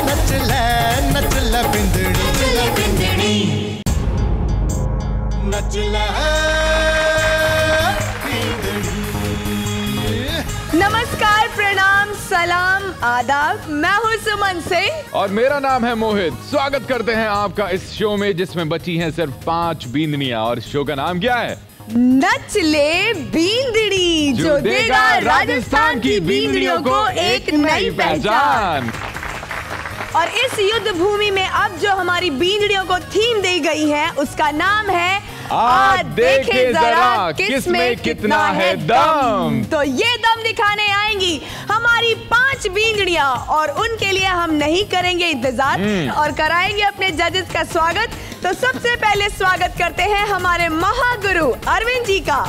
नच ले बिंदड़ी नच ले बिंदड़ी। नमस्कार, प्रणाम, सलाम, आदाब। मैं हूँ सुमन सिंह और मेरा नाम है मोहित। स्वागत करते हैं आपका इस शो में जिसमें बची हैं सिर्फ 5 बींदनियां। और शो का नाम क्या है? नच ले बींदड़ी, जो देगा राजस्थान की बींदड़ियों को एक नई पहचान। और इस युद्ध भूमि में अब जो हमारी बींदड़ियों को थीम दी गई है उसका नाम है आ देखे जरा किसमें कितना है दम। तो ये दम दिखाने आएंगी हमारी 5 बींदड़ियां और उनके लिए हम नहीं करेंगे इंतजार और कराएंगे अपने जजेस का स्वागत। तो सबसे पहले स्वागत करते हैं हमारे महागुरु अरविंद जी का।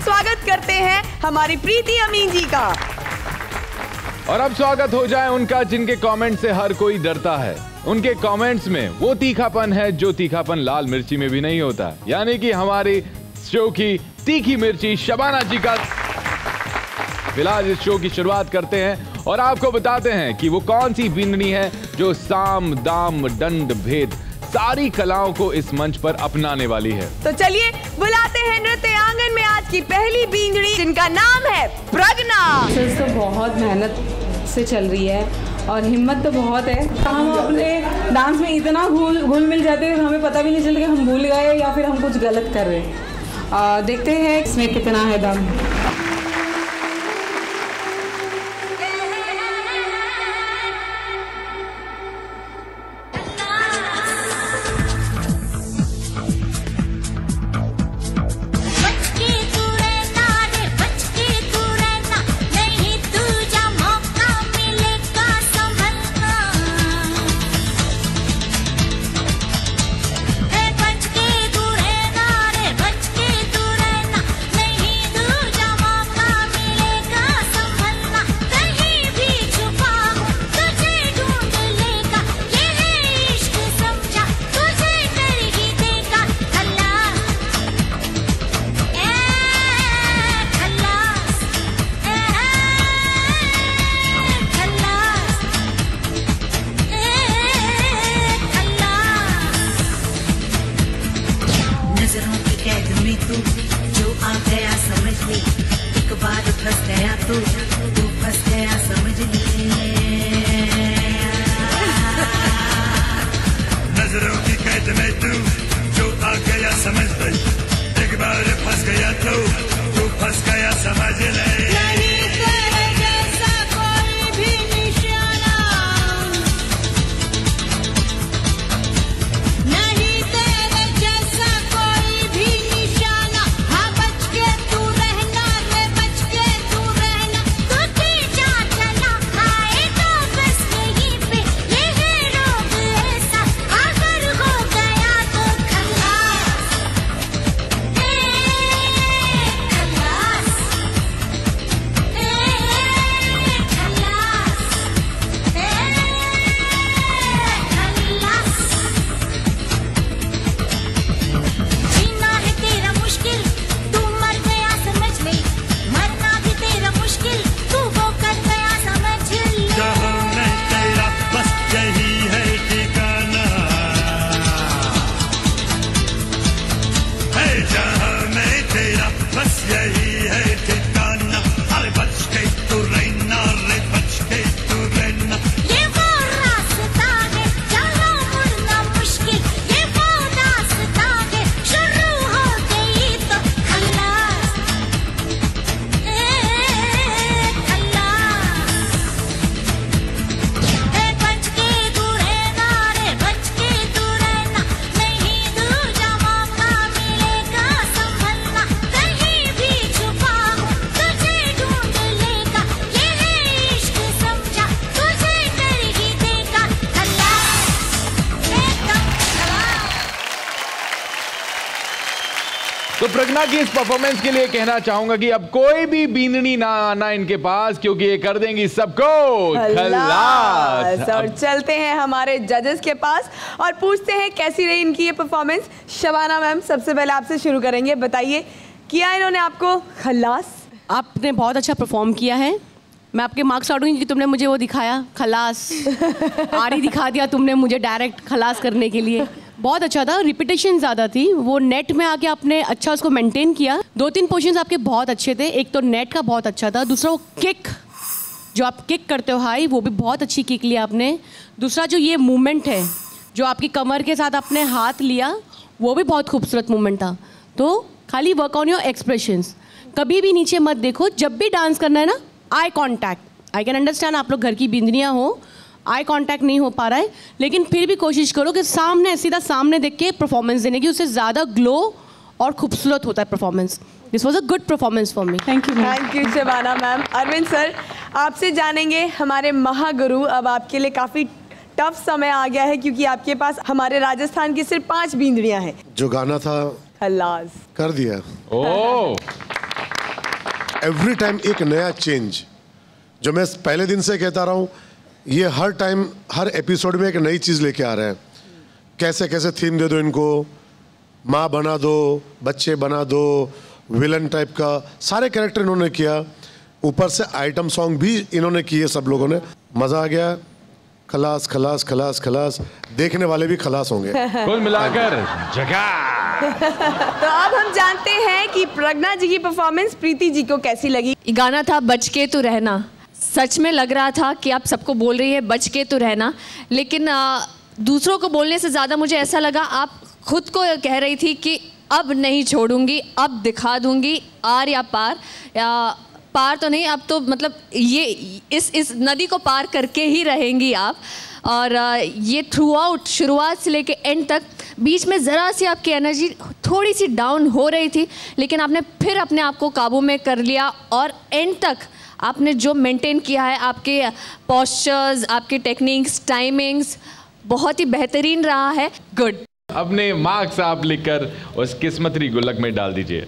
स्वागत करते हैं हमारी प्रीति अमीन जी का। और अब स्वागत हो जाए उनका जिनके कमेंट से हर कोई डरता है। उनके कमेंट्स में वो तीखापन है जो तीखापन लाल मिर्ची में भी नहीं होता, यानी कि हमारी शो की तीखी मिर्ची शबाना जी का। फिलहाल इस शो की शुरुआत करते हैं और आपको बताते हैं कि वो कौन सी बींदनी है जो साम दाम दंड भेद सारी कलाओं को इस मंच पर अपनाने वाली है। तो चलिए बुलाते हैं नृत्य आंगन में आज की पहली बींदड़ी जिनका नाम है प्रज्ञा। तो बहुत मेहनत से चल रही है और हिम्मत तो बहुत है। हम अपने डांस में इतना घुल मिल जाते हैं हमें पता भी नहीं चलता कि हम भूल गए या फिर हम कुछ गलत कर रहे हैं। देखते हैं इसमें कितना है दम। तो प्रज्ञा की इस परफॉर्मेंस के लिए कहना चाहूंगा कि अब कोई भी बींदनी ना आना इनके पास, क्योंकि ये कर देंगी सबको खल्लास। और चलते हैं हमारे जजेस के पास और पूछते हैं कैसी रही इनकी ये परफॉर्मेंस। शबाना मैम, सबसे पहले आपसे शुरू करेंगे। बताइए, किया इन्होंने आपको खल्लास? आपने बहुत अच्छा परफॉर्म किया है, मैं आपके मार्क्स काटूंगी कि तुमने मुझे वो दिखाया खलास आरी दिखा दिया तुमने मुझे डायरेक्ट खलास करने के लिए। बहुत अच्छा था, रिपीटेशन ज़्यादा थी, वो नेट में आके आपने अच्छा उसको मेंटेन किया। 2-3 पोजीशंस आपके बहुत अच्छे थे, एक तो नेट का बहुत अच्छा था, दूसरा वो किक जो आप किक करते हो हाई, वो भी बहुत अच्छी किक लिया आपने। दूसरा जो ये मूवमेंट है जो आपकी कमर के साथ आपने हाथ लिया, वो भी बहुत खूबसूरत मूवमेंट था। तो खाली वर्क ऑन योर एक्सप्रेशंस, कभी भी नीचे मत देखो। जब भी डांस करना है ना, eye contact. I can understand आप लोग घर की बिंदनियाँ हो, आई कांटेक्ट नहीं हो पा रहा है, लेकिन फिर भी कोशिश करो कि सामने सीधा सामने देख के परफॉर्मेंस देने की, उससे ज़्यादा ग्लो और खूबसूरत होता है performance. This was a good performance for me. Thank you. Thank you Shabana ma'am. Arvind sir, आपसे जानेंगे हमारे महागुरु, अब आपके लिए काफ़ी टफ समय आ गया है क्योंकि आपके पास हमारे राजस्थान की सिर्फ 5 बींदड़ियाँ हैं। जो गाना था खलास कर दिया। ओह, एवरी टाइम एक नया चेंज, जो मैं पहले दिन से कहता रहा हूँ, ये हर टाइम हर एपिसोड में एक नई चीज़ लेके आ रहे हैं। कैसे कैसे थीम दे दो इनको, माँ बना दो, बच्चे बना दो, विलन टाइप का सारे कैरेक्टर इन्होंने किया। ऊपर से आइटम सॉन्ग भी इन्होंने किए, सब लोगों ने। मज़ा आ गया। खलास खलास खलास खलास, देखने वाले भी खलास होंगे। कुल मिलाकर जगह। तो अब हम जानते हैं कि प्रज्ञा जी की परफॉर्मेंस प्रीति जी को कैसी लगी। गाना था बच के तो रहना, सच में लग रहा था कि आप सबको बोल रही है बच के तो रहना, लेकिन दूसरों को बोलने से ज़्यादा मुझे ऐसा लगा आप खुद को कह रही थी कि अब नहीं छोड़ूंगी, अब दिखा दूंगी आर या पार, या पार तो नहीं, अब तो मतलब ये इस नदी को पार करके ही रहेंगी आप। और ये थ्रू आउट, शुरुआत से लेके एंड तक, बीच में ज़रा सी आपकी एनर्जी थोड़ी सी डाउन हो रही थी, लेकिन आपने फिर अपने आप को काबू में कर लिया और एंड तक आपने जो मेंटेन किया है, आपके पोस्चर्स, आपके टेक्निक्स, टाइमिंग्स बहुत ही बेहतरीन रहा है। गुड। अपने मार्क्स आप लिखकर उस किस्मती गुल्लक में डाल दीजिए।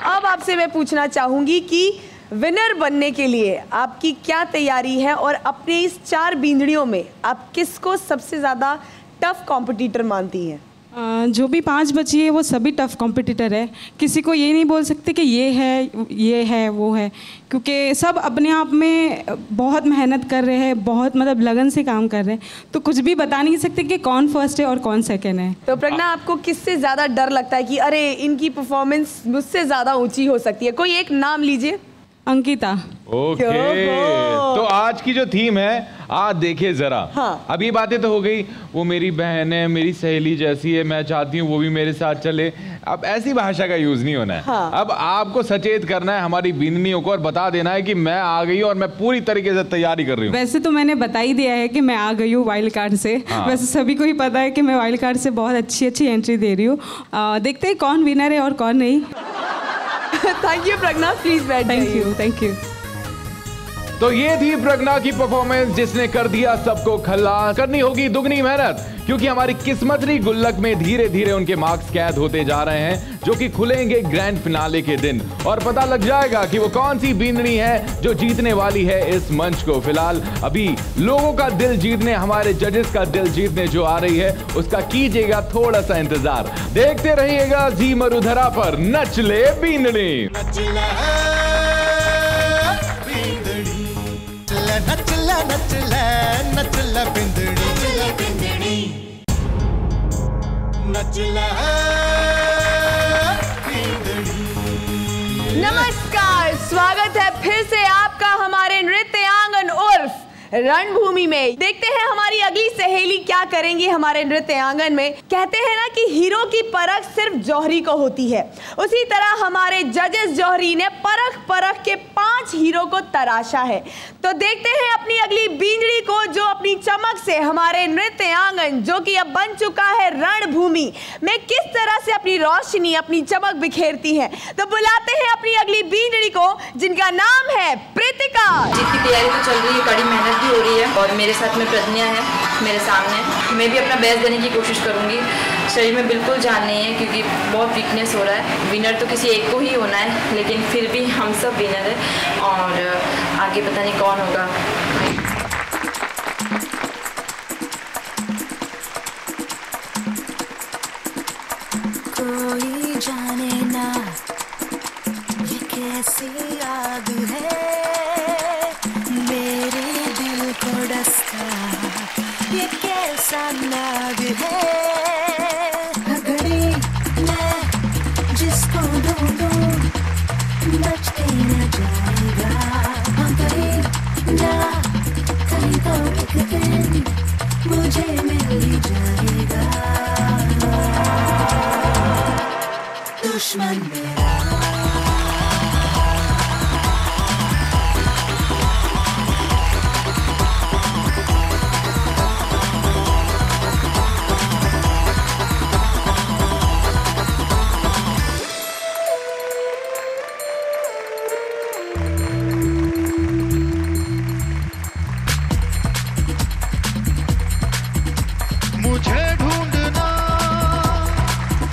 अब आपसे मैं पूछना चाहूंगी कि विनर बनने के लिए आपकी क्या तैयारी है और अपने इस 4 बींदड़ियों में आप किसको सबसे ज़्यादा टफ कॉम्पिटिटर मानती हैं? जो भी 5 बची है वो सभी टफ कॉम्पिटिटर है। किसी को ये नहीं बोल सकते कि ये है वो है, क्योंकि सब अपने आप में बहुत मेहनत कर रहे हैं, बहुत मतलब लगन से काम कर रहे हैं, तो कुछ भी बता नहीं सकते कि कौन फर्स्ट है और कौन सेकंड है। तो प्रज्ञा, आपको किससे ज़्यादा डर लगता है कि अरे इनकी परफॉर्मेंस मुझसे ज़्यादा ऊंची हो सकती है? कोई एक नाम लीजिए। अंकिता। ओके, तो आज की जो थीम है, आज देखिए जरा। हाँ। अब ये बातें तो हो गई, वो मेरी बहन है, मेरी सहेली जैसी है, मैं चाहती हूँ वो भी मेरे साथ चले। अब ऐसी भाषा का यूज नहीं होना है। हाँ। अब आपको सचेत करना है हमारी बिंदनियों को और बता देना है कि मैं आ गई हूँ और मैं पूरी तरीके से तैयारी कर रही हूँ। वैसे तो मैंने बता ही दिया है कि मैं आ गई हूँ वाइल्ड कार्ड से। हाँ। वैसे सभी को ही पता है कि मैं वाइल्ड कार्ड से बहुत अच्छी एंट्री दे रही हूँ। देखते हैं कौन विनर है और कौन नहीं। थैंक यू प्रज्ञा, प्लीज बैठ जाइए। Thank you. तो ये थी प्रज्ञा की परफॉर्मेंस, जिसने कर दिया सबको खलास। करनी होगी दुगनी मेहनत, क्योंकि हमारी किस्मती गुल्लक में धीरे धीरे उनके मार्क्स कैद होते जा रहे हैं, जो कि खुलेंगे ग्रैंड फिनाले के दिन, और पता लग जाएगा कि वो कौन सी बींदनी है जो जीतने वाली है इस मंच को। फिलहाल अभी लोगों का दिल जीतने, हमारे जजेस का दिल जीतने जो आ रही है, उसका कीजिएगा थोड़ा सा इंतजार। देखते रहिएगा जी मरुधरा पर नच ले बींदनी। नचला नचला नचला बिंदड़ी, नचला बिंदड़ी। नमस्कार, स्वागत है फिर से आपका हमारे नृत्य आंगन उर्फ रणभूमि में। देखते हैं हमारी अगली सहेली क्या करेंगी हमारे नृत्य आंगन में। कहते हैं ना कि हीरो की परख सिर्फ जौहरी को होती है, उसी तरह हमारे जजेस जौहरी ने परख परख के 5 हीरो को तराशा है। तो देखते हैं अपनी अगली बींदड़ी को, जो अपनी चमक से हमारे नृत्य आंगन, जो कि अब बन चुका है रणभूमि, में किस तरह से अपनी रोशनी, अपनी चमक बिखेरती है। तो बुलाते हैं अपनी अगली बींदड़ी को, जिनका नाम है प्रीतिका। जीत की तैयारी तो चल रही है, बड़ी मेहनत भी हो रही है, और मेरे साथ में प्रज्ञा है मेरे सामने। मैं भी अपना बेस्ट देने की कोशिश करूँगी। शरीर में बिल्कुल जान नहीं है, क्योंकि बहुत वीकनेस हो रहा है। विनर तो किसी एक को ही होना है, लेकिन फिर भी हम सब विनर हैं, और आगे पता नहीं कौन होगा। ये कैसा नाग है, घड़ी मैं जिसको ढूंढूं बच के न जाएगा, हम कहीं ना कहीं तो एक दिन मुझे मिल ही जाएगा, दुश्मन मेरा। मुझे ढूंढना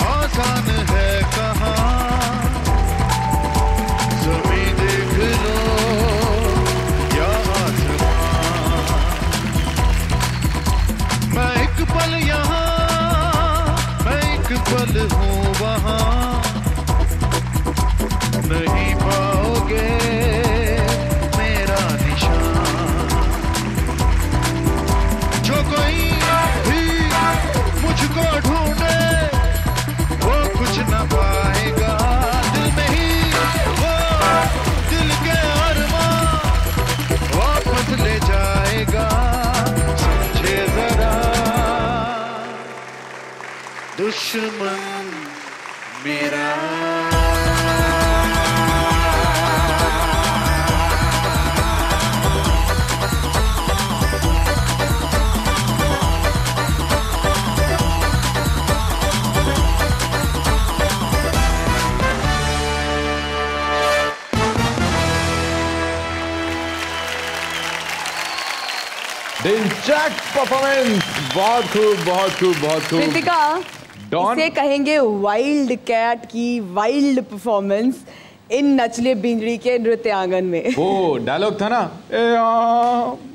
आसान है कहाँ, ज़मीं देख लो या आसमां, मैं एक पल यहाँ, मैं एक पल हूँ वहाँ, नहीं पाओगे मेरा निशान, जो कोई मुझको ढूंढे वो कुछ न पाएगा, दिल में ही वो दिल के अरमां वापस ले जाएगा, समझे जरा दुश्मन मेरा। दिलचस्प परफॉर्मेंस, बहुत खूब बहुत खूब बहुत खूब। कृतिका, डॉन इसे कहेंगे वाइल्ड कैट की वाइल्ड परफॉर्मेंस इन नचले बिंजड़ी के नृत्यांगन में। वो डायलॉग था ना,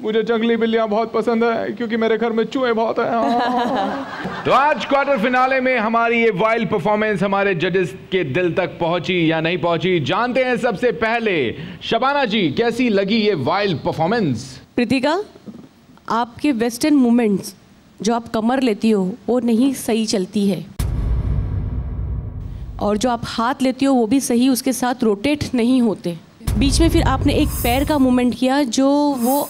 मुझे जंगली बिल्लियां बहुत पसंद है क्योंकि मेरे घर में चूहे बहुत हैं। तो आज क्वार्टर फिनाले में हमारी ये वाइल्ड परफॉर्मेंस हमारे जजेस के दिल तक पहुंची या नहीं पहुंची, जानते हैं। सबसे पहले शबाना जी, कैसी लगी ये वाइल्ड परफॉर्मेंस? कृतिका, आपके वेस्टर्न मूवमेंट्स जो आप कमर लेती हो वो नहीं सही चलती है, और जो आप हाथ लेती हो वो भी सही उसके साथ रोटेट नहीं होते। बीच में फिर आपने एक पैर का मूवमेंट किया जो वो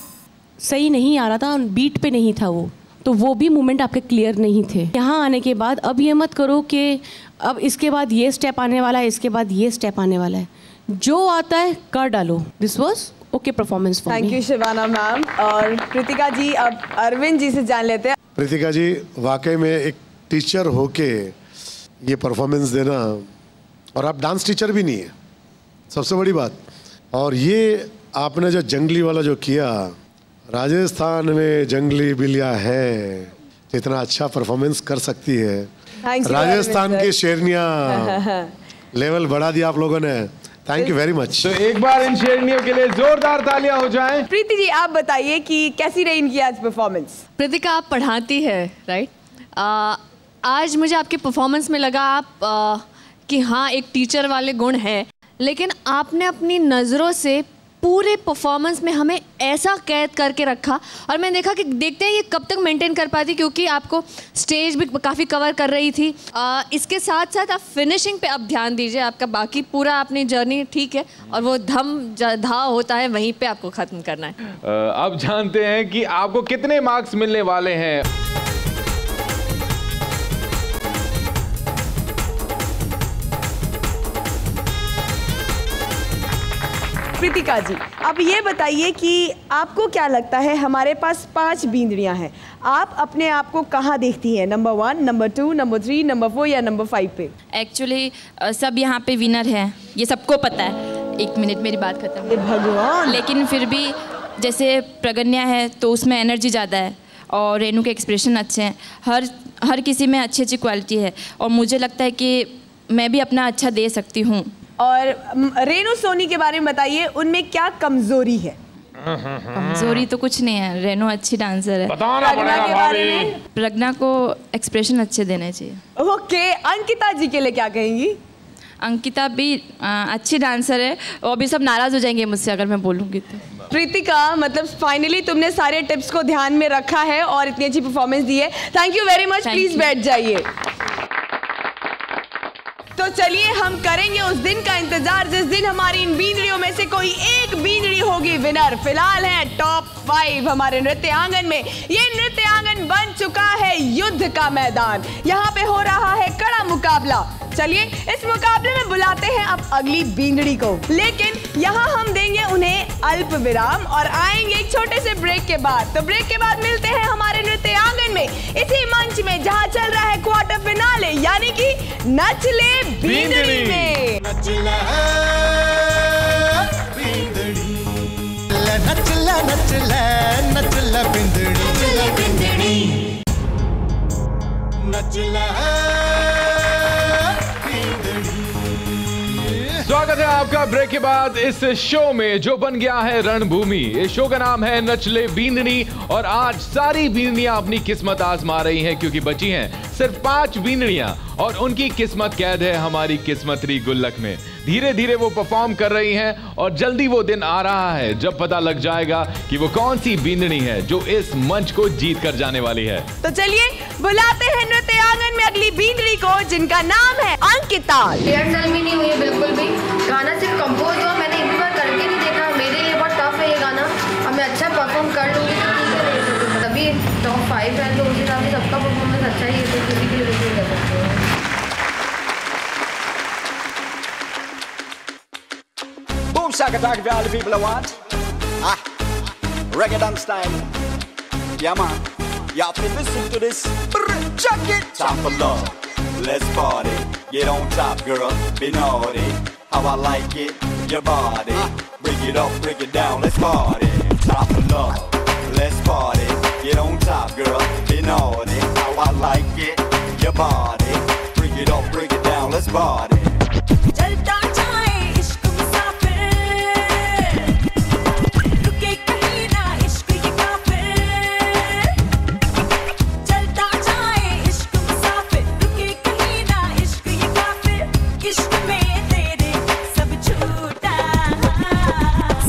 सही नहीं आ रहा था, बीट पे नहीं था वो, तो वो भी मूवमेंट आपके क्लियर नहीं थे। यहाँ आने के बाद अब ये मत करो कि अब इसके बाद ये स्टेप आने वाला है, इसके बाद ये स्टेप आने वाला है, जो आता है कर डालो। This was okay performance for me. Thank you Sivana ma'am. और कृतिका जी, अब अरविंद जी से जान लेते हैं। कृतिका जी, वाकई में एक टीचर होके ये परफॉर्मेंस देना, और आप डांस टीचर भी नहीं है, सबसे बड़ी बात, और ये आपने जो जंगली वाला जो किया, राजस्थान में जंगली बिल्लियाँ है, इतना अच्छा परफॉर्मेंस कर सकती है। राजस्थान की शेरनियाँ लेवल बढ़ा दिया आप लोगों ने। Thank you very much. तो एक बार इन शेरनियों के लिए जोरदार तालियां हो जाएं। प्रीति जी, आप बताइए कि कैसी रही इनकी आज परफॉर्मेंस? प्रीतिका, आप पढ़ाती है राइट? आज मुझे आपके परफॉर्मेंस में लगा आप कि हाँ एक टीचर वाले गुण हैं, लेकिन आपने अपनी नज़रों से पूरे परफॉर्मेंस में हमें ऐसा कैद करके रखा, और मैं देखा कि देखते हैं ये कब तक मेंटेन कर पाती, क्योंकि आपको स्टेज भी काफ़ी कवर कर रही थी। इसके साथ साथ आप फिनिशिंग पे अब ध्यान दीजिए, आपका बाकी पूरा अपनी जर्नी ठीक है, और वो धम धा होता है वहीं पे आपको ख़त्म करना है। अब जानते हैं कि आपको कितने मार्क्स मिलने वाले हैं। कृतिका जी, अब ये बताइए कि आपको क्या लगता है, हमारे पास 5 बींदड़ियां हैं, आप अपने आप को कहाँ देखती हैं? नंबर 1, नंबर 2, नंबर 3, नंबर 4 या नंबर 5 पे? एक्चुअली सब यहाँ पे विनर हैं, ये सबको पता है। एक मिनट, मेरी बात खत्म। भगवान। लेकिन फिर भी जैसे प्रगन्या है तो उसमें एनर्जी ज़्यादा है, और रेनू के एक्सप्रेशन अच्छे हैं, हर किसी में अच्छी अच्छी क्वालिटी है, और मुझे लगता है कि मैं भी अपना अच्छा दे सकती हूँ। और रेनू सोनी के बारे में बताइए, उनमें क्या कमजोरी है? कमजोरी तो कुछ नहीं है, रेनू अच्छी डांसर है। बताना पड़ेगा भाभी। प्रज्ञा को एक्सप्रेशन अच्छे देने चाहिए। ओके, अंकिता जी के लिए क्या कहेंगी? अंकिता भी अच्छी डांसर है, और भी सब नाराज़ हो जाएंगे मुझसे अगर मैं बोलूँगी तो। प्रीतिका, मतलब फाइनली तुमने सारे टिप्स को ध्यान में रखा है और इतनी अच्छी परफॉर्मेंस दी है। Thank you very much. Please बैठ जाइए। तो चलिए हम करेंगे उस दिन का इंतजार जिस दिन हमारी इन बींदड़ियों में से कोई एक बींदड़ी होगी विनर। फिलहाल है टॉप 5 हमारे नृत्यांगन में। ये नृत्यांगन बन चुका है युद्ध का मैदान। यहाँ पे हो रहा है कड़ा मुकाबला। चलिए इस मुकाबले में बुलाते हैं अब अगली बींदड़ी को, लेकिन यहाँ हम देंगे उन्हें अल्प विराम और आएंगे एक छोटे से ब्रेक के बाद। तो ब्रेक के बाद मिलते हैं हमारे नृत्यांगन में, इसी मंच में जहाँ चल रहा है क्वार्टर फिनाले, यानी कि नच ले बींदड़ी में। नचला बींदड़ी, नचला नचला नचला बींदड़ी, नचला। स्वागत है आपका ब्रेक के बाद इस शो में जो बन गया है रणभूमि। इस शो का नाम है नचले बींदनी और आज सारी बींदनियां अपनी किस्मत आजमा रही हैं क्योंकि बची हैं सिर्फ 5 बींदनियां और उनकी किस्मत कैद है हमारी किस्मतरी गुल्लक में। धीरे धीरे वो परफॉर्म कर रही हैं और जल्दी वो दिन आ रहा है जब पता लग जाएगा कि वो कौन सी बींदनी है जो इस मंच को जीत कर जाने वाली है। तो चलिए बुलाते हैं नृत्यांगन में अगली बींदड़ी को जिनका नाम है अंकिता। रिहर्सल भी नहीं हुई है बिल्कुल भी, गाना सिर्फ कंपोज हुआ, मैंने एक बार करके नहीं देखा। मेरे लिए बहुत टफ है ये गाना, अब मैं अच्छा परफॉर्म कर लूँगी तो तभी टॉप 5 है, तो उस हिसाब से सबका परफॉर्मेंस अच्छा ही है, तो किसी के लिए नहीं कर सकते हैं। Boom shaka talk for all the people I want. Reggae dance style. Yeah man, you have to listen to this. Check it. Time for love. Let's party. Get on top, girl. Be naughty. How I like it. Your body. Break it up, break it down. Let's party. Time for love. Let's party. Get on top, girl. Be naughty. How I like it. Your body. Break it up, break it down. Let's party. चलता जाए इश्क मुसाफिर, रुके कहीं ना इश्क ये काफिर। चलता जाए इश्क मुसाफिर, रुके कहीं ना इश्क ये काफिर। इश्क में तेरे सब झूठा,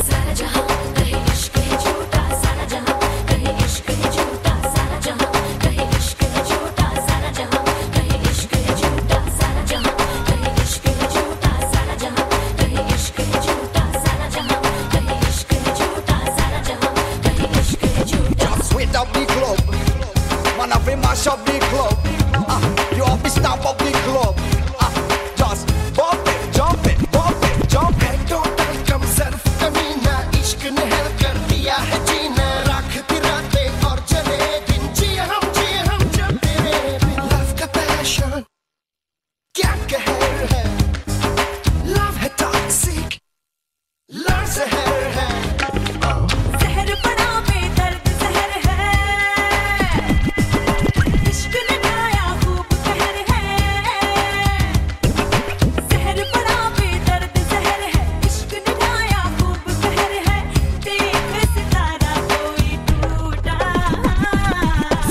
सारा जहां कहे इश्क है झूठा, सारा जहां कहे इश्क है झूठा, सारा जहां कहे इश्क है झूठा, सारा जहां कहे इश्क है झूठा, सारा जहां कहे इश्क है झूठा, सारा जहां कहे इश्क है झूठा, सारा जहां कहे इश्क है झूठा, सारा जहां कहे इश्क है झूठा। Just sweet up the club. Man, have to mash up the club. You have to stamp up the club. Just bump it, jump it, bump it, jump it. Total come Surf कमीना, इश्क ने हल कर दिया है जीना। राखती रातें और चले दिन, जिए हम जब तेरे बिन। लव का पैशन क्या कहर है, लव है टॉक्सिक, लव जहर है। जहर बड़ा बेदर्द जहर है, इश्क ने ढाया खूब कहर है। जहर बड़ा बेदर्द जहर है, इश्क ने ढाया खूब कहर है। देख सितारा कोई टूटा,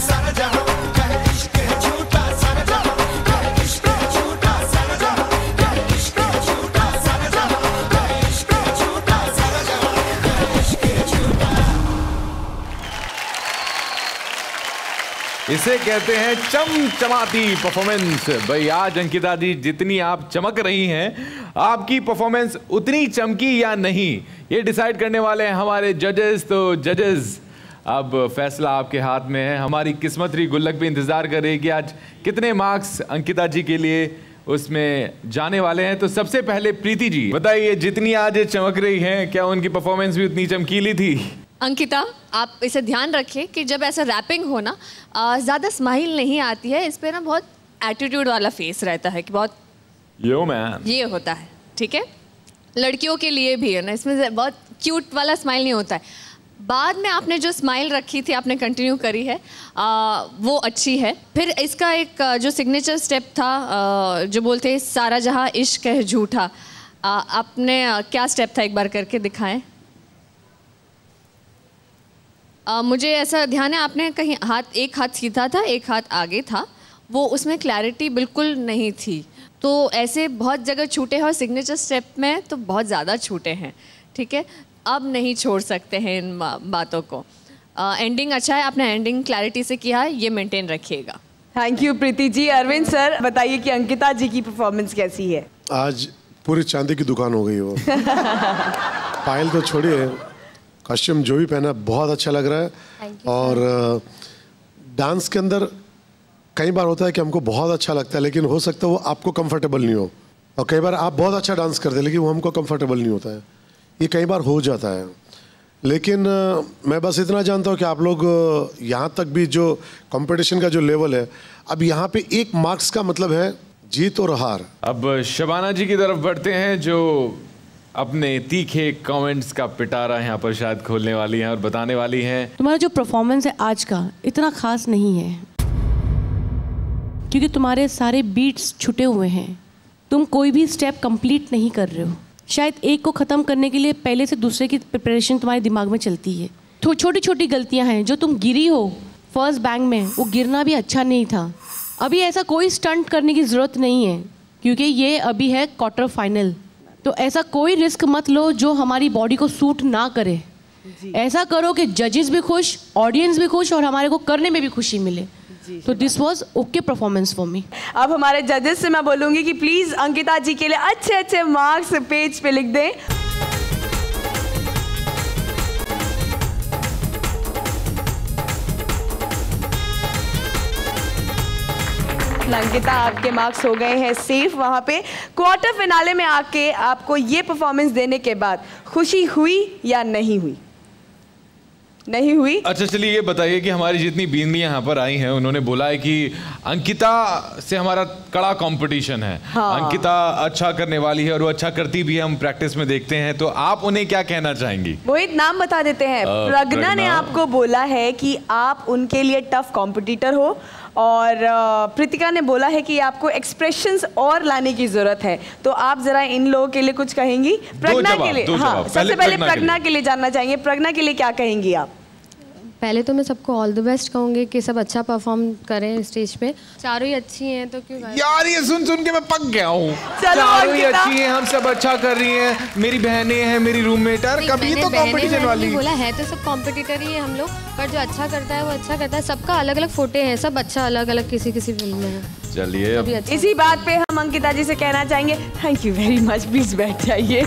सारा जहां कहे इश्क है झूठा, सारा जहां कहे इश्क है झूठा, सारा जहां कहे इश्क है झूठा, सारा जहां कहे इश्क है झूठा, सारा जहां कहे इश्क है झूठा। इसे कहते हैं चमचमाती परफॉर्मेंस। भाई आज अंकिता जी जितनी आप चमक रही हैं, आपकी परफॉर्मेंस उतनी चमकी या नहीं, ये डिसाइड करने वाले हैं हमारे जजेस। तो जजेस अब फैसला आपके हाथ में है। हमारी किस्मतरी गुल्लक भी इंतजार कर रही है कि आज कितने मार्क्स अंकिता जी के लिए उसमें जाने वाले हैं। तो सबसे पहले प्रीति जी बताइए, जितनी आज चमक रही हैं, क्या उनकी परफॉर्मेंस भी उतनी चमकीली थी? अंकिता, आप इसे ध्यान रखें कि जब ऐसा रैपिंग हो ना, ज़्यादा स्माइल नहीं आती है, इस पे ना बहुत एटीट्यूड वाला फेस रहता है कि बहुत यो मैन, ये होता है, ठीक है? लड़कियों के लिए भी है ना, इसमें बहुत क्यूट वाला स्माइल नहीं होता है। बाद में आपने जो स्माइल रखी थी, आपने कंटिन्यू करी है, वो अच्छी है। फिर इसका एक जो सिग्नेचर स्टेप था, जो बोलते हैं सारा जहां इश्क है झूठा, आपने क्या स्टेप था, एक बार करके दिखाएं। मुझे ऐसा ध्यान है आपने कहीं एक हाथ सीधा था, एक हाथ आगे था, वो उसमें क्लैरिटी बिल्कुल नहीं थी। तो ऐसे बहुत जगह छूटे हैं और सिग्नेचर स्टेप में तो बहुत ज़्यादा छूटे हैं, ठीक है। अब नहीं छोड़ सकते हैं इन बातों को। एंडिंग अच्छा है, आपने एंडिंग क्लैरिटी से किया है, ये मेंटेन रखिएगा। Thank you Preeti ji. Arvind sir बताइए कि अंकिता जी की परफॉर्मेंस कैसी है? आज पूरी चांदी की दुकान हो गई वो। पायल तो छोड़िए, कॉस्ट्यूम जो भी पहना बहुत अच्छा लग रहा है। और डांस के अंदर कई बार होता है कि हमको बहुत अच्छा लगता है लेकिन हो सकता है वो आपको कंफर्टेबल नहीं हो, और कई बार आप बहुत अच्छा डांस करते हैं लेकिन वो हमको कंफर्टेबल नहीं होता है। ये कई बार हो जाता है, लेकिन मैं बस इतना जानता हूँ कि आप लोग यहाँ तक भी जो कंपटीशन का जो लेवल है, अब यहाँ पे 1 मार्क्स का मतलब है जीत और हार। अब शबाना जी की तरफ बढ़ते हैं जो अपने तीखे कमेंट्स का पिटारा यहाँ पर शायद खोलने वाली हैं और बताने वाली हैं। तुम्हारा जो परफॉर्मेंस है आज का इतना खास नहीं है क्योंकि तुम्हारे सारे बीट्स छुटे हुए हैं, तुम कोई भी स्टेप कंप्लीट नहीं कर रहे हो। शायद एक को ख़त्म करने के लिए पहले से दूसरे की प्रिपरेशन तुम्हारे दिमाग में चलती है। तो छोटी छोटी गलतियां हैं, जो तुम गिरी हो फर्स्ट बैंग में, वो गिरना भी अच्छा नहीं था। अभी ऐसा कोई स्टंट करने की ज़रूरत नहीं है क्योंकि ये अभी है क्वार्टर फाइनल। तो ऐसा कोई रिस्क मत लो जो हमारी बॉडी को सूट ना करे। ऐसा करो कि जजेस भी खुश, ऑडियंस भी खुश और हमारे को करने में भी खुशी मिले। तो this was okay performance for मी। अब हमारे जजेस से मैं बोलूंगी कि प्लीज अंकिता जी के लिए अच्छे अच्छे मार्क्स पेज पे लिख दें। अंकिता आपके मार्क्स हो गए हैं सेफ। वहां पे क्वार्टर फिनाले में आके आपको ये परफॉर्मेंस देने के बाद खुशी हुई या नहीं हुई? नहीं हुई। अच्छा चलिए ये बताइए कि हमारी जितनी बींदियां यहाँ पर आई हैं उन्होंने बोला है कि अंकिता से हमारा कड़ा कंपटीशन है। हाँ। अंकिता अच्छा करने वाली है और वो अच्छा करती भी है, हम प्रैक्टिस में देखते हैं। तो आप उन्हें क्या कहना चाहेंगी? मोहित नाम बता देते हैं। प्रज्ञा ने आपको बोला है कि आप उनके लिए टफ कॉम्पिटिटर हो और प्रीतिका ने बोला है कि आपको एक्सप्रेशंस और लाने की जरूरत है। तो आप जरा इन लोगों के लिए कुछ कहेंगी? प्रज्ञा के लिए, हाँ सबसे पहले प्रज्ञा के लिए जानना चाहेंगे। प्रज्ञा के लिए क्या कहेंगी आप? पहले तो मैं सबको ऑल द बेस्ट कहूँगी कि सब अच्छा परफॉर्म करें स्टेज पे। चारों ही अच्छी हैं तो क्यों यार ये सुन सुन के मैं पक गया हूँ। चारों ही अच्छी हैं, हम सब अच्छा कर रही हैं, मेरी बहनें हैं, मेरी रूममेट है, कभी तो कंपटीशन वाली बोला है तो सब कॉम्पिटिटर ही है हम लोग, पर जो अच्छा करता है वो अच्छा करता है। सबका अलग अलग फोटे हैं, सब अच्छा अलग अलग किसी किसी फिल्म में है। चलिए अच्छा। इसी बात पे हम अंकिता जी से कहना चाहेंगे thank you very much. Please बैठ जाइए।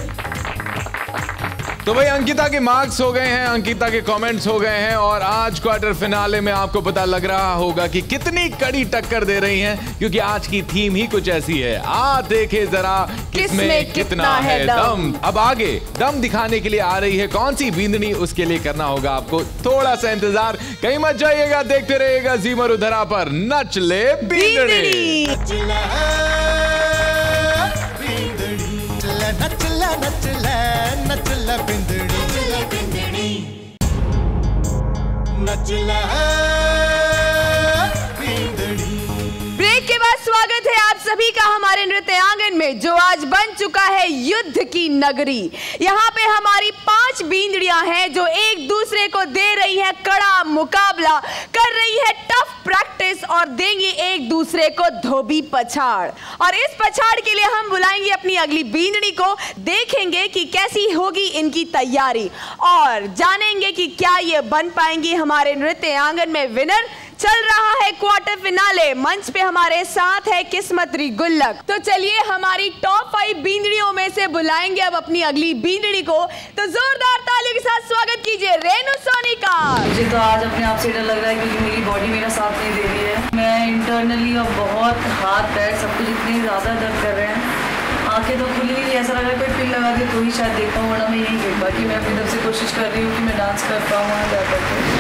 तो भाई अंकिता के मार्क्स हो गए हैं, अंकिता के कमेंट्स हो गए हैं और आज क्वार्टर फिनाले में आपको पता लग रहा होगा कि कितनी कड़ी टक्कर दे रही हैं, क्योंकि आज की थीम ही कुछ ऐसी है। देखे जरा किसमें कितना है दम। अब आगे दम दिखाने के लिए आ रही है कौन सी बींदनी, उसके लिए करना होगा आपको थोड़ा सा इंतजार। कहीं मत जाइएगा, देखते रहिएगा जी मरुधरा पर नच ले बींदनी। नचला बिंदड़ी नचला बिंदड़ी। ब्रेक के बाद स्वागत है आप सभी का हमारे नृत्य आंगन में, जो आज बन चुका है युद्ध की नगरी। यहाँ पे हमारी 5 बींदड़ियां हैं जो एक दूसरे को दे रही है कड़ा मुकाबला, कर रही है टफ प्रैक्टिस और देंगी एक दूसरे को धोबी पछाड़। और इस पछाड़ के लिए हम बुलाएंगे अपनी अगली बींदड़ी को, देखेंगे कि कैसी होगी इनकी तैयारी और जानेंगे कि क्या ये बन पाएंगी हमारे नृत्य आंगन में विनर। चल रहा है क्वार्टर फिनाले, मंच पे हमारे साथ है किस्मतरी गुल्लक। तो चलिए हमारी टॉप 5 बींदड़ियों में से बुलाएंगे अब अपनी अगली बींदड़ी को। तो जोरदार तालियों के साथ स्वागत कीजिए रेणु सोनी का। मुझे तो आज अपने आप से डर लग रहा है क्योंकि मेरी बॉडी मेरा साथ नहीं दे रही है। मैं इंटरनली अब बहुत हाथ पैर सब कुछ इतने ज़्यादा दर्द कर रहे हैं, आंखें तो खुली नहीं, ऐसा लग रहा है कोई पिल लगा दे तो ही शायद देख पाऊँ, वरना मैं यही देख। बाकी मैं अपनी तरफ से कोशिश कर रही हूँ कि मैं डांस कर पाऊँ वहाँ जा करके।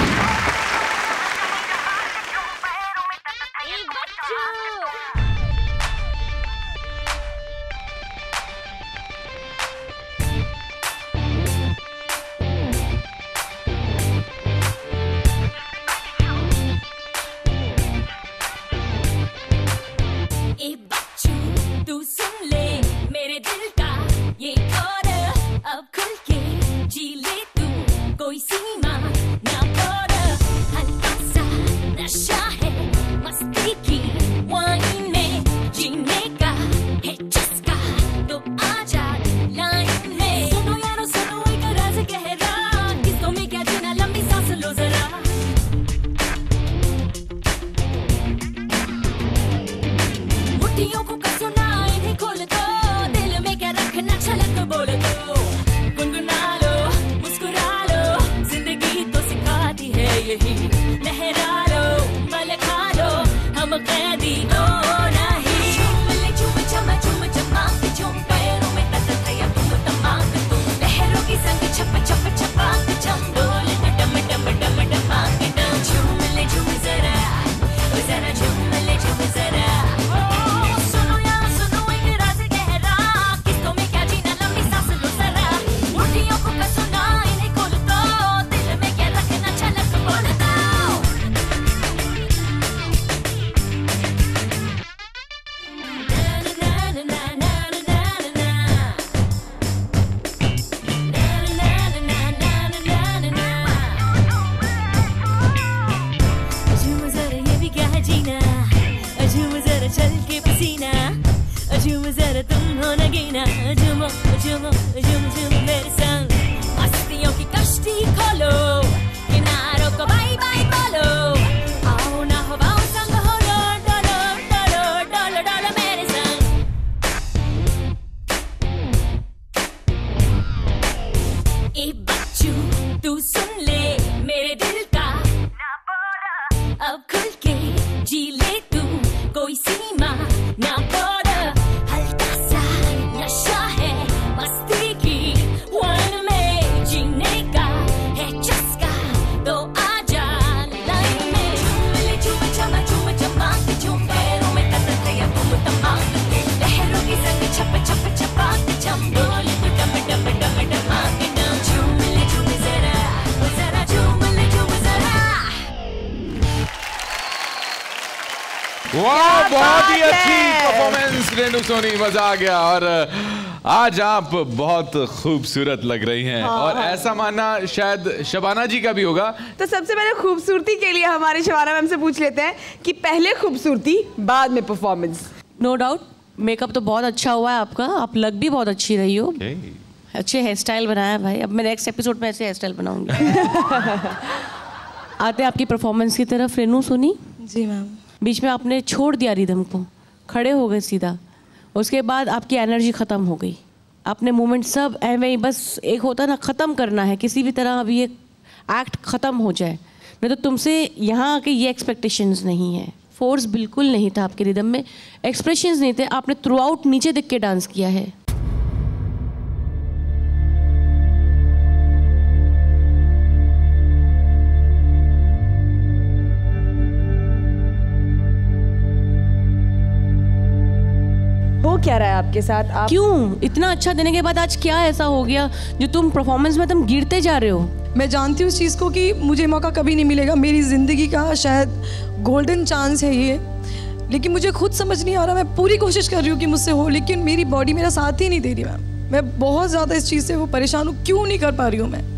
ये खोर अब खुल के जी ले तू, कोई सीमा ना ही लहरा लो पल खा लो हम कैदी हो नहीं झूम ले झूम चमा झूम चमा झूम पैरों में तक या तुम तमाक तुम लहरों की संग छप छप छपाक छम डोले डम डम डम डमाक डम झूम ले झूम जरा ओ जरा झूम ले झूम जरा सुनो यार सुनो एक राज गहरा किसको में क्या जीना लंबी सांस लो जरा मुट्ठियों को कसना इन्हें खोल दो दिल में क्या रखना छलक बोल दो झूम जरा ये भी क्या है जीना झूम जरा चल के पसीना झूम जरा तुम हो नगीना झूमो झूमो झूम झूम मेरे संग मस्तियों की कश्ती खोलो किनारों को बाय बाय बोलो आओ ना हवाओं संग हो डोलो डोलो डोलो डोलो मेरे संग ए बच्चू तू सुन ले मेरे दिल का अब खुल के जी ले तू कोई सीमा ना बॉर्डर हल्का सा नशा है मस्ती की वन में जीने का है चस्का तो आजा लाइन में झूम ले झूम चमा झूम चमाक झूम पैरों में तक या तुम तमाक लहरों की संग छप छप छपाक छम डोले डम डम डम डमाक डम झूम ले झूम जरा ओ जरा झूम ले झूम जरा वाह, बहुत ही अच्छी परफॉर्मेंस रेनू सोनी, मजा आ गया। और आज आप बहुत खूबसूरत लग रही हैं और ऐसा मानना शायद शबाना जी का भी होगा। तो सबसे पहले खूबसूरती के लिए हमारे शबाना मैम से पूछ लेते हैं कि पहले खूबसूरती बाद में परफॉर्मेंस। नो डाउट मेकअप तो बहुत अच्छा हुआ है आपका, आप लग भी बहुत अच्छी रही हो। अच्छे हेयर स्टाइल बनाया भाई, अब मैं नेक्स्ट एपिसोड में ऐसे हेयर स्टाइल बनाऊंगी। आते हैं आपकी परफॉर्मेंस की तरफ। रेनू सोनी जी मैम। बीच में आपने छोड़ दिया रिदम को, खड़े हो गए सीधा, उसके बाद आपकी एनर्जी ख़त्म हो गई, आपने मूवमेंट सब ऐਵੇਂ ही बस एक होता ना ख़त्म करना है किसी भी तरह, अभी ये एक्ट ख़त्म हो जाए। नहीं तो तुमसे यहाँ आके ये एक्सपेक्टेशंस नहीं है, फोर्स बिल्कुल नहीं था आपके रिदम में, एक्सप्रेशंस नहीं थे, आपने थ्रू आउट नीचे दिख के डांस किया है। हो क्या रहा है आपके साथ? आप क्यों इतना अच्छा देने के बाद आज क्या ऐसा हो गया जो तुम परफॉर्मेंस में तुम गिरते जा रहे हो? मैं जानती हूँ इस चीज़ को कि मुझे मौका कभी नहीं मिलेगा, मेरी ज़िंदगी का शायद गोल्डन चांस है ये, लेकिन मुझे खुद समझ नहीं आ रहा। मैं पूरी कोशिश कर रही हूँ कि मुझसे हो, लेकिन मेरी बॉडी मेरा साथ ही नहीं दे रही। मैं बहुत ज़्यादा इस चीज़ से वो परेशान हूँ, क्यों नहीं कर पा रही हूँ मैं।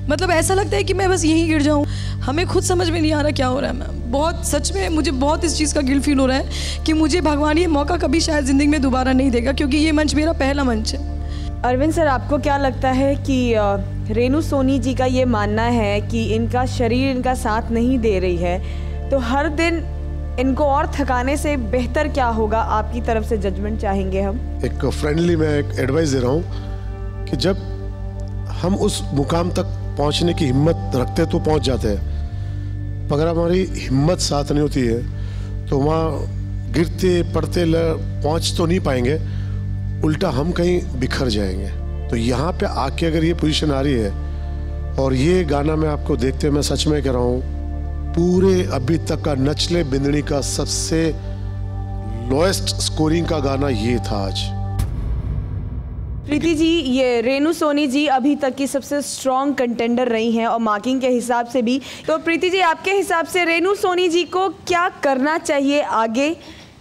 मतलब ऐसा लगता है कि मैं बस यहीं गिर जाऊँ, हमें खुद समझ में नहीं आ रहा क्या हो रहा है। मैं बहुत सच में मुझे बहुत इस चीज़ का गिल्ट फील हो रहा है कि मुझे भगवान ये मौका कभी शायद ज़िंदगी में दोबारा नहीं देगा, क्योंकि ये मंच मेरा पहला मंच है। अरविंद सर, आपको क्या लगता है कि रेनू सोनी जी का ये मानना है कि इनका शरीर इनका साथ नहीं दे रही है, तो हर दिन इनको और थकाने से बेहतर क्या होगा? आपकी तरफ से जजमेंट चाहेंगे हम। एक फ्रेंडली मैं एक एडवाइस दे रहा हूँ कि जब हम उस मुकाम तक पहुँचने की हिम्मत रखते तो पहुँच जाते हैं, अगर हमारी हिम्मत साथ नहीं होती है तो वहाँ गिरते पड़ते पहुँच तो नहीं पाएंगे, उल्टा हम कहीं बिखर जाएंगे। तो यहाँ पे आके अगर ये पोजीशन आ रही है और ये गाना मैं आपको देखते हुए मैं सच में कह रहा हूँ, पूरे अभी तक का नचले बिंदनी का सबसे लोएस्ट स्कोरिंग का गाना ये था आज। प्रीति जी, ये रेनू सोनी जी अभी तक की सबसे स्ट्रॉन्ग कंटेंडर रही हैं और मार्किंग के हिसाब से भी। तो प्रीति जी, आपके हिसाब से रेनू सोनी जी को क्या करना चाहिए आगे?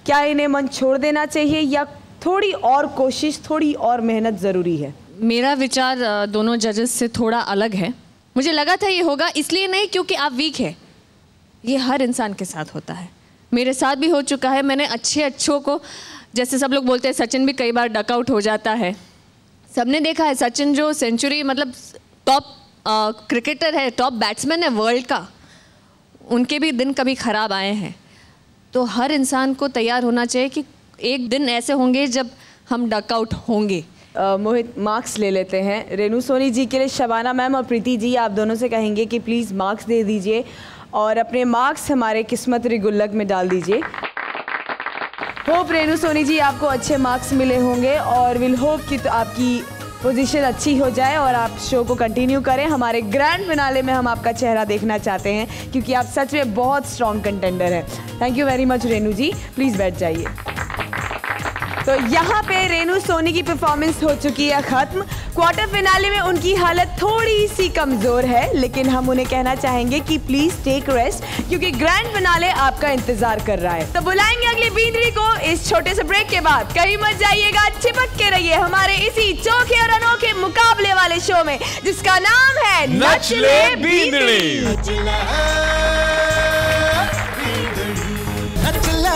क्या इन्हें मंच छोड़ देना चाहिए या थोड़ी और कोशिश, थोड़ी और मेहनत ज़रूरी है? मेरा विचार दोनों जजेस से थोड़ा अलग है। मुझे लगा था ये होगा, इसलिए नहीं क्योंकि आप वीक है, ये हर इंसान के साथ होता है, मेरे साथ भी हो चुका है। मैंने अच्छों को, जैसे सब लोग बोलते हैं सचिन भी कई बार डकआउट हो जाता है, सबने देखा है सचिन जो सेंचुरी मतलब टॉप क्रिकेटर है, टॉप बैट्समैन है वर्ल्ड का, उनके भी दिन कभी ख़राब आए हैं। तो हर इंसान को तैयार होना चाहिए कि एक दिन ऐसे होंगे जब हम डकआउट होंगे, मोहित मार्क्स ले लेते हैं। रेनू सोनी जी के लिए शबाना मैम और प्रीति जी आप दोनों से कहेंगे कि प्लीज़ मार्क्स दे दीजिए और अपने मार्क्स हमारे किस्मत री गुल्लक में डाल दीजिए। होप रेनू सोनी जी आपको अच्छे मार्क्स मिले होंगे और विल होप कि तो आपकी पोजीशन अच्छी हो जाए और आप शो को कंटिन्यू करें। हमारे ग्रैंड फिनाले में हम आपका चेहरा देखना चाहते हैं क्योंकि आप सच में बहुत स्ट्रॉन्ग कंटेंडर हैं। Thank you very much Renu ji, please बैठ जाइए। तो यहाँ पे रेनू सोनी की परफॉर्मेंस हो चुकी है ख़त्म। क्वार्टर फिनाले में उनकी हालत थोड़ी सी कमज़ोर है, लेकिन हम उन्हें कहना चाहेंगे कि प्लीज़ टेक रेस्ट क्योंकि ग्रैंड फिनाले आपका इंतज़ार कर रहा है। तो बुलाएंगे अगली बींदड़ी को इस छोटे से ब्रेक के बाद। कहीं मत जाइएगा, चिपक के रहिए हमारे इसी चोखे और अनोखे मुकाबले वाले शो में जिसका नाम है नच ले बींदड़ी। नचला नचला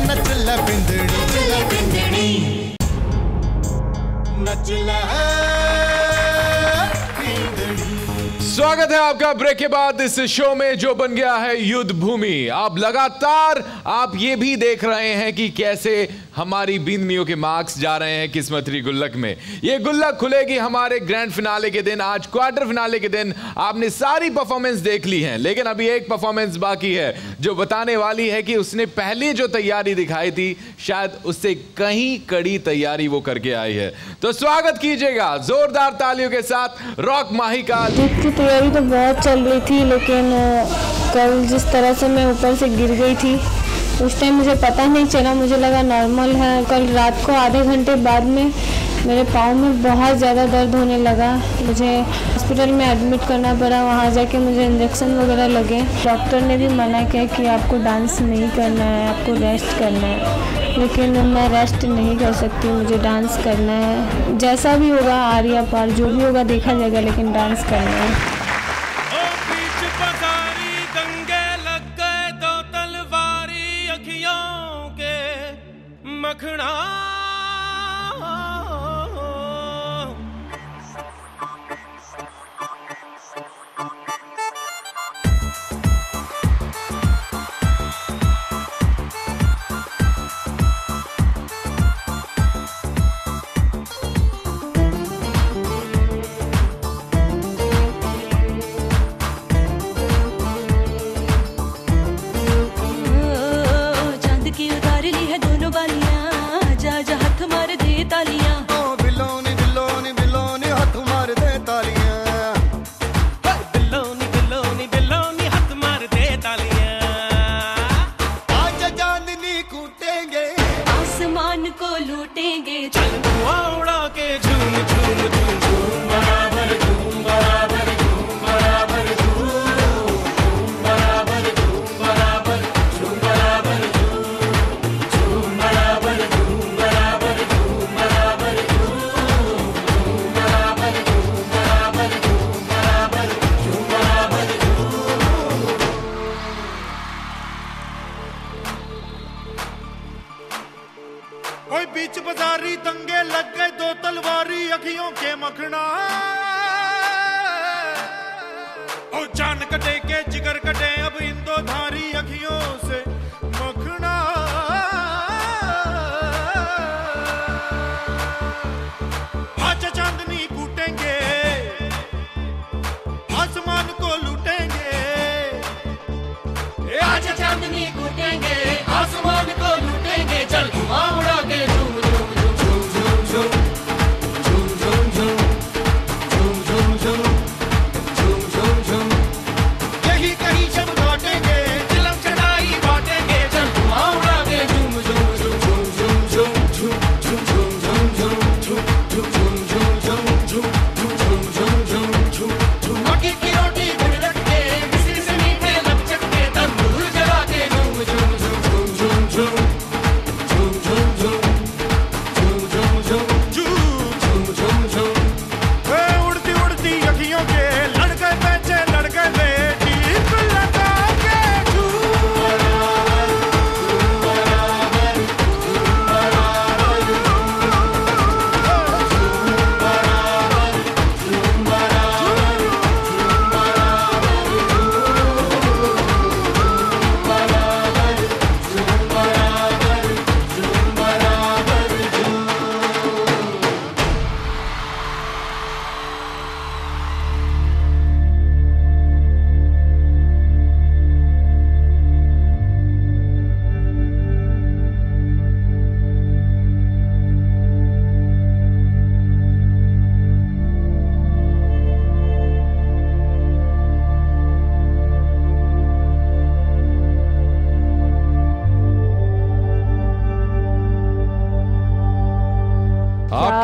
नचला बिंदड़ी नचला स्वागत है आपका ब्रेक के बाद इस शो में जो बन गया है युद्ध भूमि। आप लगातार आप ये भी देख रहे हैं कि कैसे हमारी बींदनियों के मार्क्स जा रहे हैं किस्मत री गुल्लक में। ये गुल्लक खुलेगी हमारे ग्रैंड फिनाले के दिन। आज क्वार्टर फिनाले के दिन आपने सारी परफॉर्मेंस देख ली है, लेकिन अभी एक परफॉर्मेंस बाकी है जो बताने वाली है कि उसने पहले जो तैयारी दिखाई थी शायद उससे कहीं कड़ी तैयारी वो करके आई है। तो स्वागत कीजिएगा जोरदार तालियों के साथ रॉक माही का। की तैयारी तो बहुत चल रही थी, लेकिन कल जिस तरह से मैं ऊपर से गिर गई थी उस टाइम मुझे पता नहीं चला, मुझे लगा नॉर्मल है। कल रात को आधे घंटे बाद में मेरे पाँव में बहुत ज़्यादा दर्द होने लगा, मुझे हॉस्पिटल में एडमिट करना पड़ा। वहाँ जाके मुझे इंजेक्शन वगैरह लगे। डॉक्टर ने भी मना किया कि आपको डांस नहीं करना है, आपको रेस्ट करना है, लेकिन मैं रेस्ट नहीं कर सकती, मुझे डांस करना है। जैसा भी होगा आर्या पार जो भी होगा देखा जाएगा, लेकिन डांस करना है। मखना चांद की उतार ली है दोनों बालियां, जा जा हाथ मार दे तालियां। ओ बिलोनी बिलोनी बिलोनी हाथ मार दे तालियां। बिलोनी बिलोनी बिलोनी हाथ मार दे तालियां। आज चांदनी कूटेंगे, आसमान को लूटेंगे, चल धुआं उड़ा के झूम झूम झूम झूम बराबर झूम बराबर झूम बराबर झूम बराबर झूम बराबर झूम बराबर झूम बराबर झूम बराबर झूम बराबर झूम बराबर झूम बराबर झूम बराबर झूम बराबर कोई बीच बाजारी दंगे लग गए, दो तलवारी अखियों के मखना। ओ जान कटे के जिगर कटे अब इन दो धारी अखियों से मखना। आज चांदनी कूटेंगे, आसमान को लूटेंगे। आज चांदनी कूटेंगे, आसमान को लूटेंगे, चल धुआं उड़ा के झूम झूम झूम झूम झूम झूम झूम झूम झूम झूम झूम झूम झूम झूम। यही कहीं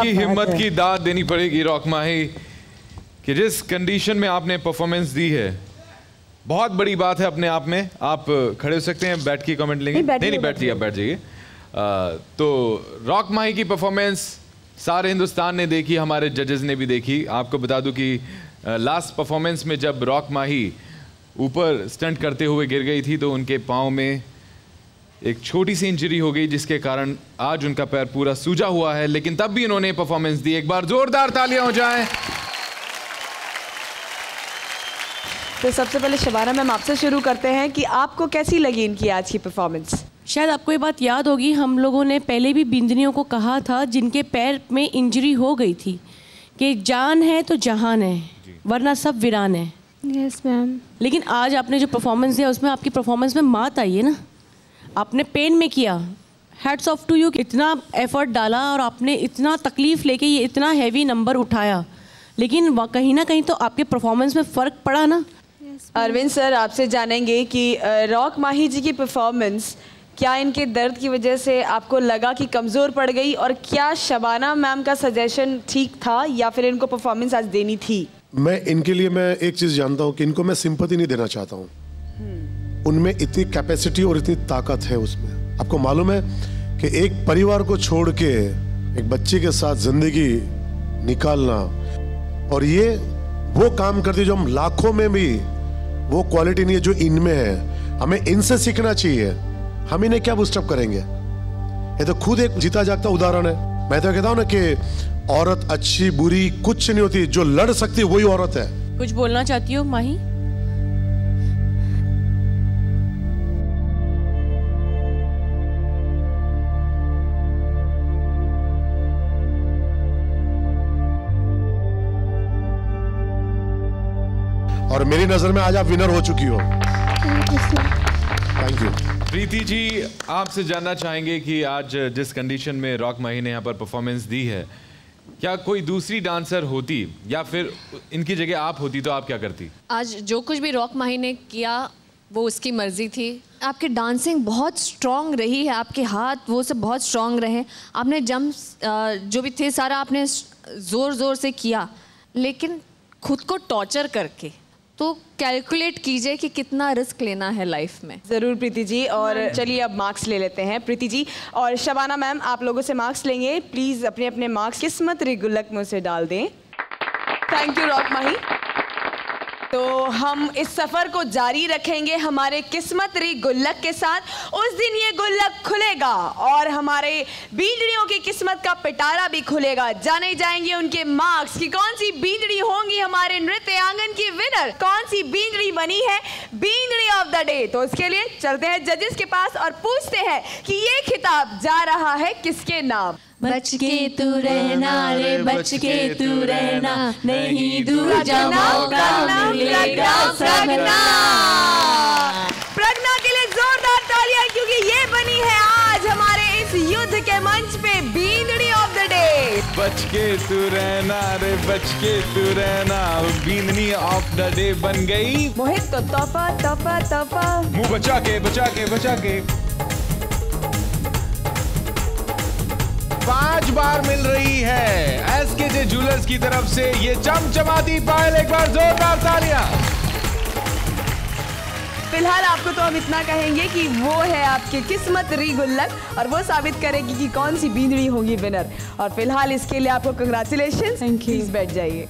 आपकी हिम्मत की दाद देनी पड़ेगी रॉक माही कि जिस कंडीशन में आपने परफॉर्मेंस दी है, बहुत बड़ी बात है अपने आप में। आप खड़े हो सकते हैं, बैठ के कमेंट लेंगे। नहीं बैठ जाइए, आप बैठ जाइए। तो रॉक माही की परफॉर्मेंस सारे हिंदुस्तान ने देखी, हमारे जजेस ने भी देखी। आपको बता दूं कि लास्ट परफॉर्मेंस में जब रॉक माही ऊपर स्टंट करते हुए गिर गई थी तो उनके पाँव में एक छोटी सी इंजरी हो गई, जिसके कारण आज उनका पैर पूरा सूजा हुआ है, लेकिन तब भी उन्होंने परफॉर्मेंस दी। एक बार जोरदार तालियां हो जाएं। तो सबसे पहले शबाना मैम आपसे शुरू करते हैं कि आपको कैसी लगी इनकी आज की परफॉर्मेंस? शायद आपको ये बात याद होगी, हम लोगों ने पहले भी बिंदनियों को कहा था जिनके पैर में इंजरी हो गई थी कि जान है तो जहान है, वरना सब वीरान है। Yes ma'am. लेकिन आज आपने जो परफॉर्मेंस दिया उसमें आपकी परफॉर्मेंस में मात आई है ना, आपने पेन में किया। हैट्स ऑफ टू यू, इतना एफर्ट डाला और आपने इतना तकलीफ लेके ये इतना हैवी नंबर उठाया, लेकिन कहीं ना कहीं तो आपके परफॉर्मेंस में फ़र्क पड़ा ना। अरविंद सर आपसे जानेंगे कि रॉक माही जी की परफॉर्मेंस क्या इनके दर्द की वजह से आपको लगा कि कमज़ोर पड़ गई, और क्या शबाना मैम का सजेशन ठीक था या फिर इनको परफॉर्मेंस आज देनी थी? मैं इनके लिए मैं एक चीज़ जानता हूँ कि इनको मैं सिंपैथी नहीं देना चाहता हूँ। उनमें इतनी कैपेसिटी और इतनी ताकत है उसमें। आपको मालूम है कि एक परिवार को छोड़ के एक बच्चे के साथ जिंदगी निकालना, और ये वो काम करती है जो हम लाखों में भी वो क्वालिटी नहीं है जो इनमें है। हमें इनसे सीखना चाहिए। हम इन्हें क्या बूस्टअप करेंगे? ये तो खुद एक जीता जागता उदाहरण है। मैं तो कहता हूं ना कि औरत अच्छी बुरी कुछ नहीं होती, जो लड़ सकती है वही औरत है। कुछ बोलना चाहती हो माही? और मेरी नजर में आज आप विनर हो चुकी हो। Thank you. प्रीति जी, आपसे जानना चाहेंगे कि आज जिस कंडीशन में रॉक माही ने यहाँ पर परफॉर्मेंस दी है, क्या कोई दूसरी डांसर होती या फिर इनकी जगह आप होती तो आप क्या करती? आज जो कुछ भी रॉक माही ने किया वो उसकी मर्जी थी। आपकी डांसिंग बहुत स्ट्रॉन्ग रही है, आपके हाथ वो सब बहुत स्ट्रॉन्ग रहे। आपने जंप्स जो भी थे सारा आपने ज़ोर ज़ोर से किया, लेकिन खुद को टॉर्चर करके। तो कैलकुलेट कीजिए कि कितना रिस्क लेना है लाइफ में। ज़रूर प्रीति जी, और चलिए अब मार्क्स ले लेते हैं। प्रीति जी और शबाना मैम आप लोगों से मार्क्स लेंगे। प्लीज़ अपने अपने मार्क्स किस्मत री गुल्लक में उसे डाल दें। थैंक यू रॉक माही। तो हम इस सफ़र को जारी रखेंगे हमारे किस्मत री गुल्लक के साथ। उस दिन ये गुल्लक खुलेगा और हमारे बींदड़ियों की किस्मत का पिटारा भी खुलेगा। जाने जाएंगे उनके मार्क्स कि कौन सी बींदड़ी होंगी हमारे नृत्य आंगन की विनर, कौन सी बींदड़ी बनी है बींदड़ी ऑफ द डे। तो उसके लिए चलते हैं जजेस के पास और पूछते हैं कि ये खिताब जा रहा है किसके नाम। बच के तू रहना रे, बच के तू रहना, नहीं दूर जा मौका मिलेगा प्रज्ञा। प्रज्ञा के लिए जोरदार तालियां, क्योंकि ये बनी है आज हमारे इस युद्ध के मंच पे बींदड़ी ऑफ द डे। बच के तू रहना रे, बच के तू रहना, बींदनी ऑफ द डे बन गई। मोहित तो तोहफा तोहफा तोहफा, मुंह बचा के बचा के बचा के 5 बार मिल रही है एसकेजे ज्वेलर्स की तरफ से ये चमचमाती पायल। एक बार जोरदार तालियां। फिलहाल आपको तो हम इतना कहेंगे कि वो है आपकी किस्मत री गुल्लक, और वो साबित करेगी कि कौन सी बींदड़ी होगी विनर। और फिलहाल इसके लिए आपको कंग्रेचुलेशन। प्लीज बैठ जाइए।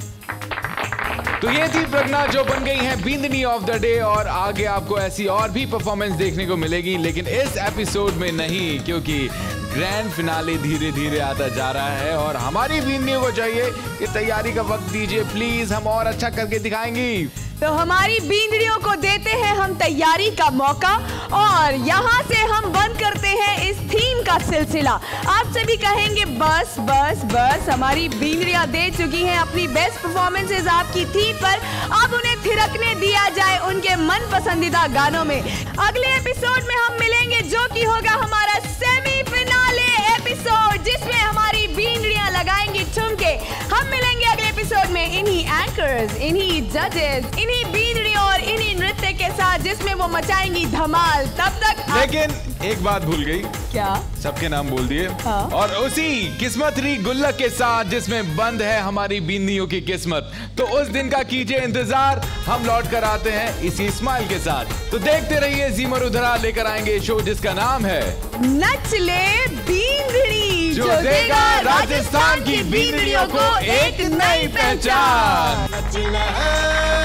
तो ये थी प्रज्ञा जो बन गई है बींदनी ऑफ द डे, और आगे आपको ऐसी और भी परफॉर्मेंस देखने को मिलेगी, लेकिन इस एपिसोड में नहीं, क्योंकि ग्रैंड फिनाले धीरे धीरे आता जा रहा है और हमारी बींदनियों को चाहिए कि तैयारी का वक्त दीजिए प्लीज, हम और अच्छा करके दिखाएंगी। तो हमारी बींदड़ियों को देते हैं हम तैयारी का मौका, और यहाँ से हम बंद करते हैं इस थीम का सिलसिला। आप सभी कहेंगे बस बस बस, हमारी बींदड़ियाँ दे चुकी हैं अपनी बेस्ट परफॉर्मेंसेज आपकी थीम पर। अब उन्हें थिरकने दिया जाए उनके मन पसंदीदा गानों में। अगले एपिसोड में हम मिलेंगे, जो कि होगा हमारा सेमीफिनाले एपिसोड, जिसमें हमारी बींदड़ियाँ लगाएंगी ठुमके। हम मिलेंगे अगले एपिसोड में इन्हीं एंकर्स, इन्हीं जजेस, इन्हीं बींदड़ियों और इन्हीं नृत्य के साथ जिसमें वो मचाएंगी धमाल। तब तक लेकिन एक बात भूल गई। क्या? सबके नाम बोल दिए। हाँ। और उसी किस्मतरी गुल्लक के साथ जिसमें बंद है हमारी बींदियों की किस्मत, तो उस दिन का कीजिए इंतजार। हम लौट कर आते हैं इसी स्माइल के साथ। तो देखते रहिए जी मरुधरा लेकर आएंगे शो जिसका नाम है नच ले बींदड़ी, जो देगा राजस्थान की बींदड़ियों को एक नई पहचान। नचना है